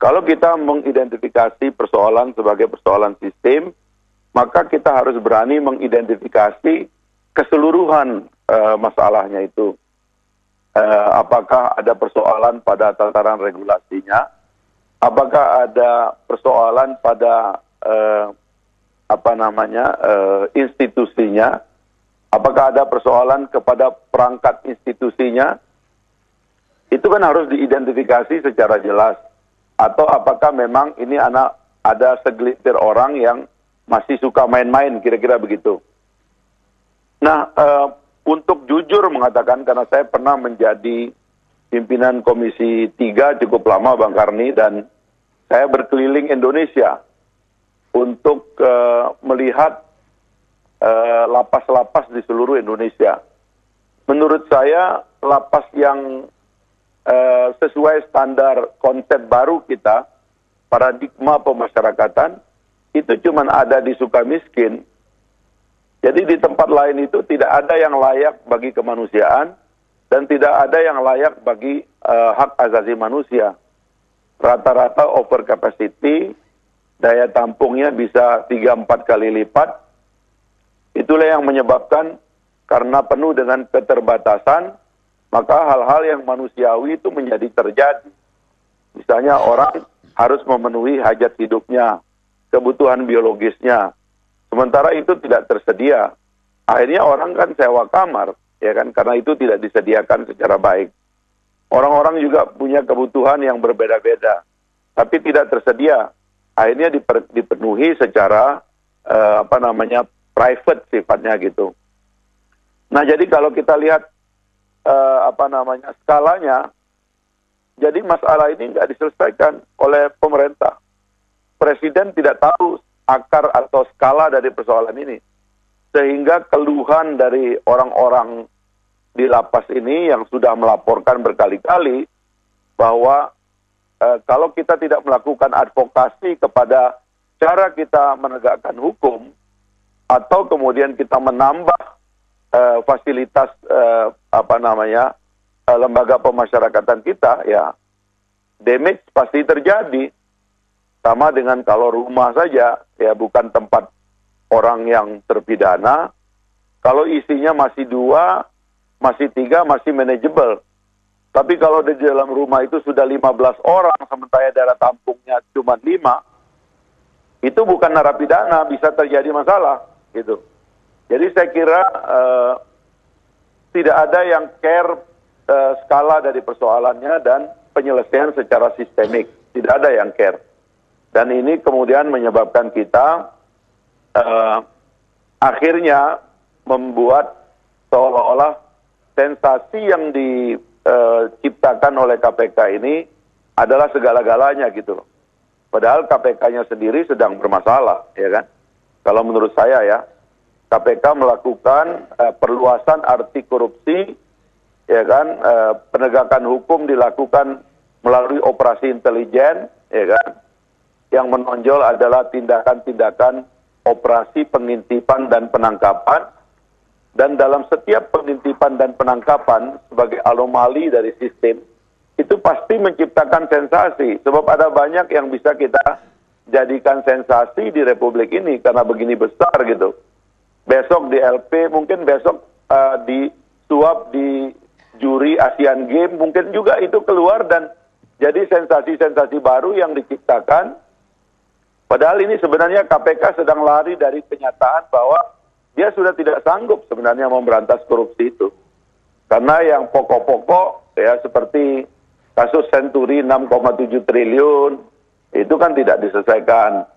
Kalau kita mengidentifikasi persoalan sebagai persoalan sistem, maka kita harus berani mengidentifikasi keseluruhan masalahnya itu. Apakah ada persoalan pada tataran regulasinya? Apakah ada persoalan pada institusinya? Apakah ada persoalan kepada perangkat institusinya? Itu kan harus diidentifikasi secara jelas. Atau apakah memang ini ada segelintir orang yang masih suka main-main, kira-kira begitu. Nah, untuk jujur mengatakan, karena saya pernah menjadi pimpinan Komisi 3 cukup lama, Bang Karni, dan saya berkeliling Indonesia untuk melihat lapas-lapas di seluruh Indonesia. Menurut saya, lapas yang sesuai standar konsep baru kita, paradigma pemasyarakatan, itu cuma ada di Sukamiskin. Jadi di tempat lain itu tidak ada yang layak bagi kemanusiaan dan tidak ada yang layak bagi hak asasi manusia. Rata-rata over capacity, daya tampungnya bisa 3-4 kali lipat. Itulah yang menyebabkan karena penuh dengan keterbatasan, maka hal-hal yang manusiawi itu menjadi terjadi. Misalnya orang harus memenuhi hajat hidupnya, kebutuhan biologisnya. Sementara itu tidak tersedia. Akhirnya orang kan sewa kamar, ya kan, karena itu tidak disediakan secara baik. Orang-orang juga punya kebutuhan yang berbeda-beda, tapi tidak tersedia. Akhirnya dipenuhi secara private sifatnya gitu. Nah, jadi kalau kita lihat skalanya, jadi masalah ini nggak diselesaikan oleh pemerintah. Presiden tidak tahu akar atau skala dari persoalan ini, sehingga keluhan dari orang-orang di lapas ini yang sudah melaporkan berkali-kali bahwa kalau kita tidak melakukan advokasi kepada cara kita menegakkan hukum, atau kemudian kita menambah fasilitas lembaga pemasyarakatan kita, ya damage pasti terjadi. Sama dengan kalau rumah saja, ya bukan tempat orang yang terpidana, kalau isinya masih 2, masih 3, masih manageable. Tapi kalau di dalam rumah itu sudah 15 orang, sementara daya tampungnya cuma 5, itu bukan narapidana, bisa terjadi masalah, gitu. Jadi saya kira tidak ada yang care skala dari persoalannya dan penyelesaian secara sistemik. Tidak ada yang care. Dan ini kemudian menyebabkan kita akhirnya membuat seolah-olah sensasi yang diciptakan oleh KPK ini adalah segala-galanya gitu loh. Padahal KPK-nya sendiri sedang bermasalah, ya kan? Kalau menurut saya ya, KPK melakukan perluasan arti korupsi, ya kan? Penegakan hukum dilakukan melalui operasi intelijen, ya kan? Yang menonjol adalah tindakan-tindakan operasi pengintipan dan penangkapan. Dan dalam setiap pengintipan dan penangkapan sebagai anomali dari sistem, itu pasti menciptakan sensasi. Sebab ada banyak yang bisa kita jadikan sensasi di Republik ini karena begini besar gitu. Besok di LP, mungkin besok di suap di juri Asian Games, mungkin juga itu keluar dan jadi sensasi-sensasi baru yang diciptakan. Padahal ini sebenarnya KPK sedang lari dari kenyataan bahwa dia sudah tidak sanggup sebenarnya memberantas korupsi itu. Karena yang pokok-pokok ya seperti kasus Senturi 6,7 triliun, itu kan tidak diselesaikan.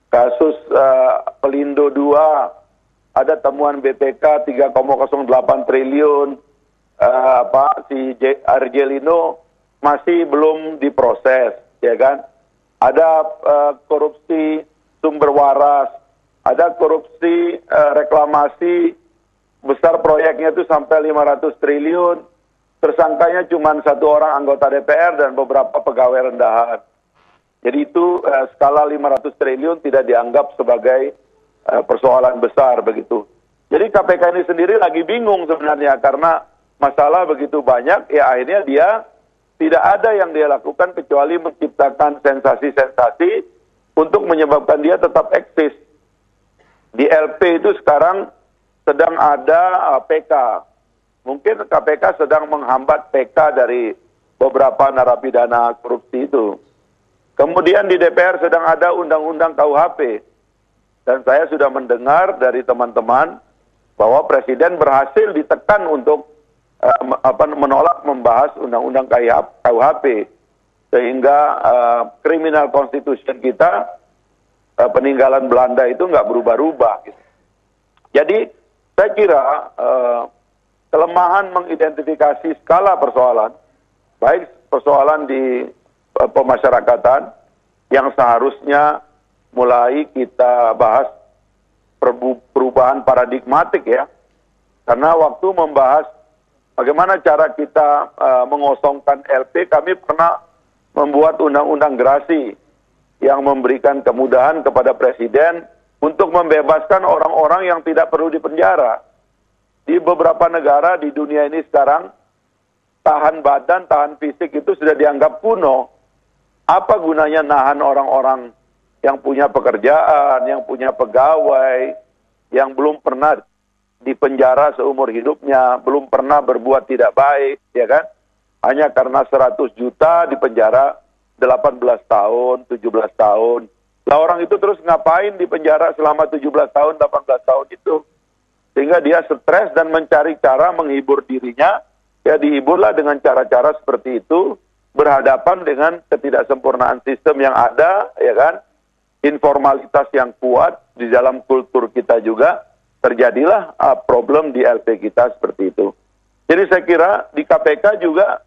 Kasus Pelindo 2, ada temuan BPK 3,08 triliun, si Argelino masih belum diproses, ya kan? Ada korupsi sumber waras, ada korupsi reklamasi, besar proyeknya itu sampai 500 triliun, tersangkanya cuma 1 orang anggota DPR dan beberapa pegawai rendahan. Jadi itu skala 500 triliun tidak dianggap sebagai persoalan besar begitu. Jadi KPK ini sendiri lagi bingung sebenarnya karena masalah begitu banyak, ya akhirnya dia tidak ada yang dia lakukan kecuali menciptakan sensasi-sensasi untuk menyebabkan dia tetap eksis. Di LP itu sekarang sedang ada PK. Mungkin KPK sedang menghambat PK dari beberapa narapidana korupsi itu. Kemudian di DPR sedang ada undang-undang KUHP. Dan saya sudah mendengar dari teman-teman bahwa Presiden berhasil ditekan untuk menolak membahas undang-undang KUHP. Sehingga criminal constitution kita, peninggalan Belanda itu nggak berubah-ubah. Gitu. Jadi saya kira kelemahan mengidentifikasi skala persoalan, baik persoalan di pemasyarakatan yang seharusnya mulai kita bahas perubahan paradigmatik ya. Karena waktu membahas bagaimana cara kita mengosongkan LP, kami pernah membuat undang-undang gerasi yang memberikan kemudahan kepada Presiden untuk membebaskan orang-orang yang tidak perlu dipenjara. Di beberapa negara di dunia ini sekarang, tahan badan, tahan fisik itu sudah dianggap kuno. Apa gunanya nahan orang-orang yang punya pekerjaan, yang punya pegawai, yang belum pernah dipenjara seumur hidupnya, belum pernah berbuat tidak baik, ya kan? Hanya karena 100 juta dipenjara 18 tahun, 17 tahun. Lah orang itu terus ngapain di penjara selama 17 tahun, 18 tahun itu? Sehingga dia stres dan mencari cara menghibur dirinya, ya dihiburlah dengan cara-cara seperti itu, berhadapan dengan ketidaksempurnaan sistem yang ada, ya kan? Informalitas yang kuat di dalam kultur kita juga, terjadilah problem di LP kita seperti itu. Jadi saya kira di KPK juga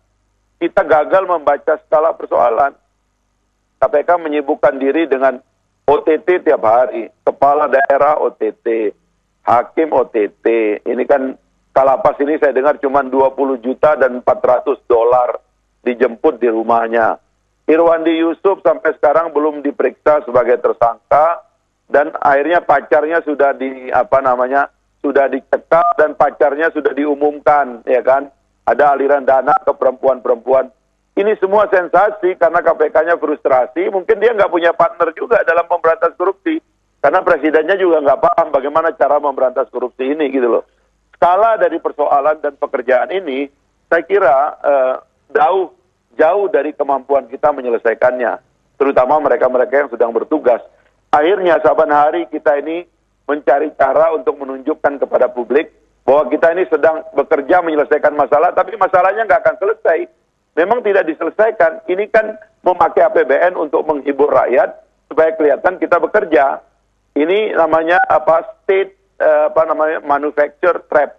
kita gagal membaca skala persoalan. KPK menyibukkan diri dengan OTT tiap hari, kepala daerah OTT, hakim OTT. Ini kan Kalapas ini saya dengar cuma 20 juta dan $400 dijemput di rumahnya. Irwandi Yusuf sampai sekarang belum diperiksa sebagai tersangka dan akhirnya pacarnya sudah sudah dicekal dan pacarnya sudah diumumkan, ya kan? Ada aliran dana ke perempuan-perempuan. Ini semua sensasi karena KPK-nya frustrasi, mungkin dia nggak punya partner juga dalam memberantas korupsi. Karena presidennya juga nggak paham bagaimana cara memberantas korupsi ini gitu loh. Skala dari persoalan dan pekerjaan ini, saya kira jauh dari kemampuan kita menyelesaikannya. Terutama mereka-mereka yang sedang bertugas. Akhirnya saban hari kita ini mencari cara untuk menunjukkan kepada publik bahwa kita ini sedang bekerja menyelesaikan masalah, tapi masalahnya nggak akan selesai. Memang tidak diselesaikan. Ini kan memakai APBN untuk menghibur rakyat supaya kelihatan kita bekerja. Ini namanya state manufacture trap.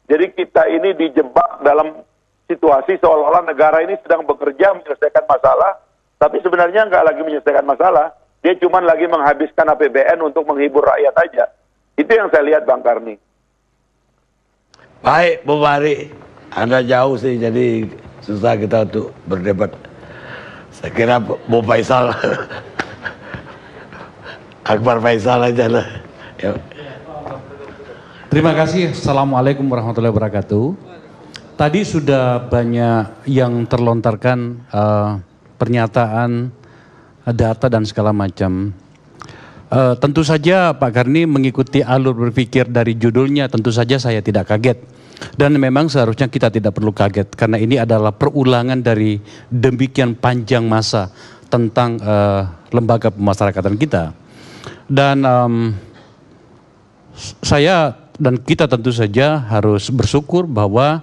Jadi kita ini dijebak dalam situasi seolah-olah negara ini sedang bekerja menyelesaikan masalah, tapi sebenarnya nggak lagi menyelesaikan masalah. Dia cuma lagi menghabiskan APBN untuk menghibur rakyat aja. Itu yang saya lihat, Bang Karni. Baik, Bu Mari. Anda jauh sih, jadi susah kita untuk berdebat. Saya kira Bu Faisal, Akbar Faisal aja lah. Ya. Terima kasih. Assalamualaikum warahmatullahi wabarakatuh. Tadi sudah banyak yang terlontarkan pernyataan, data dan segala macam. Tentu saja Pak Karni mengikuti alur berpikir dari judulnya, tentu saja saya tidak kaget. Dan memang seharusnya kita tidak perlu kaget karena ini adalah perulangan dari demikian panjang masa tentang lembaga pemasyarakatan kita. Dan saya dan kita tentu saja harus bersyukur bahwa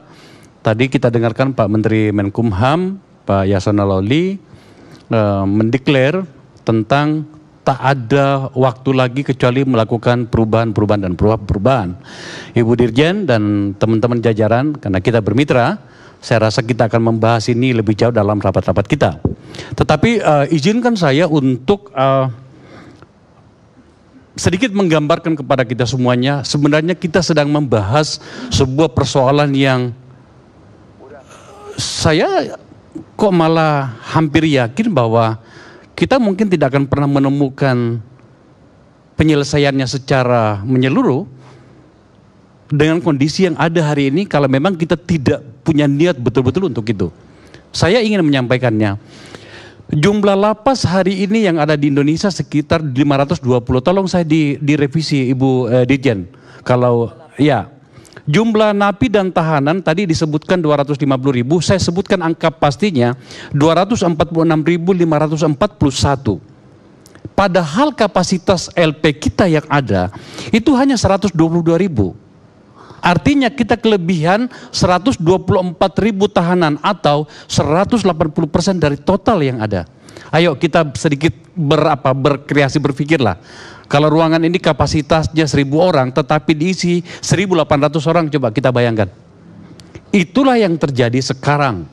tadi kita dengarkan Pak Menteri Menkumham, Pak Yasona Lawli mendeklar tentang tak ada waktu lagi kecuali melakukan perubahan-perubahan dan perubahan. Ibu Dirjen dan teman-teman jajaran, karena kita bermitra, saya rasa kita akan membahas ini lebih jauh dalam rapat-rapat kita. Tetapi izinkan saya untuk sedikit menggambarkan kepada kita semuanya, sebenarnya kita sedang membahas sebuah persoalan yang saya kok malah hampir yakin bahwa kita mungkin tidak akan pernah menemukan penyelesaiannya secara menyeluruh dengan kondisi yang ada hari ini kalau memang kita tidak punya niat betul-betul untuk itu. Saya ingin menyampaikannya. Jumlah lapas hari ini yang ada di Indonesia sekitar 520. Tolong saya direvisi Ibu Dirjen. Kalau ya, jumlah napi dan tahanan tadi disebutkan 250.000, saya sebutkan angka pastinya 246.541. Padahal kapasitas LP kita yang ada itu hanya 122.000. Artinya kita kelebihan 124.000 tahanan atau 180% dari total yang ada. Ayo kita sedikit berkreasi berpikirlah. Kalau ruangan ini kapasitasnya 1.000 orang tetapi diisi 1.800 orang, coba kita bayangkan. Itulah yang terjadi sekarang.